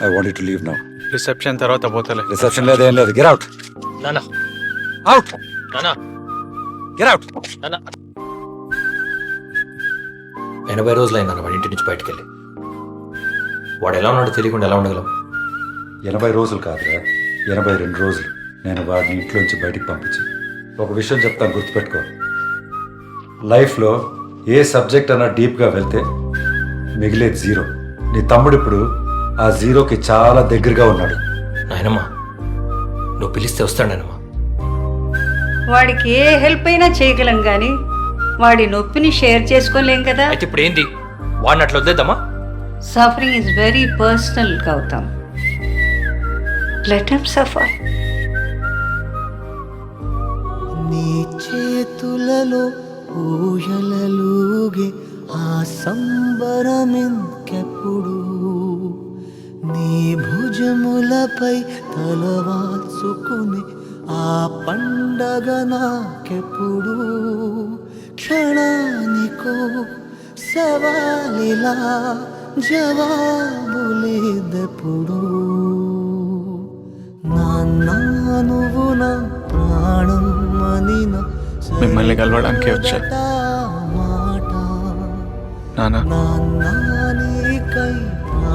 I want you to leave now. Reception తర్వాత పోతలే. Reception లేదు, ఏం లేదు. Get out. నానా అవుట్. నానా గెట్ అవుట్. నానా 80 రోజులైందన్న వాడి ఇంటి నుంచి బయటకు వెళ్ళి. వాడు ఎలా ఉన్నాడో తెలియకుండా ఎలా ఉండగలం? 80 రోజులు కాదురా, 82 రోజులు నేను వాడిని ఇంట్లోంచి బయటికి పంపించి. ఒక విషయం చెప్తాను, గుర్తుపెట్టుకో. లైఫ్లో ఏ సబ్జెక్ట్ అన్నా డీప్గా వెళ్తే మిగిలేది జీరో. నీ తమ్ముడు ఇప్పుడు ఆ జీరోకి చాలా దగ్గరగా ఉన్నాడు. నాయనమ్మా, నువ్వు పిలిస్తే వస్తాడు నాయనమ్మా. వాడికి ఏ హెల్ప్ అయినా చేయగలం కానీ వాడి నొప్పిని షేర్ చేసుకోలేం కదా. అయితే ఇప్పుడు ఏంది? వాడిని అట్లా వద్దేద్దామా? Suffering is very personal Gautam. Let him suffer. నీ చేతులలో ఊయలలుగే ఆ సంబరమింకెప్పుడు, నీ భుజములపై తలవాల్చుకుని ఆ పండగ నాకెప్పుడు, క్షణానికో సవాలిలా జవాబులేదెప్పుడు, నాన్నా నువ్వు నా ప్రాణం అనిన మిమ్మల్ని కలవడానికే వచ్చా. నానా,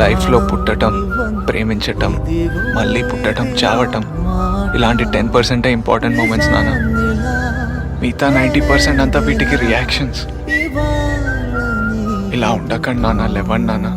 లైఫ్లో పుట్టటం, ప్రేమించటం, మళ్ళీ పుట్టటం, చావటం, ఇలాంటి 10% ఇంపార్టెంట్ మూమెంట్స్ నాన్న. మిగతా 90% అంతా వీటికి రియాక్షన్స్. ఇలా ఉండకండి నాన్న, లేవండి నాన్న.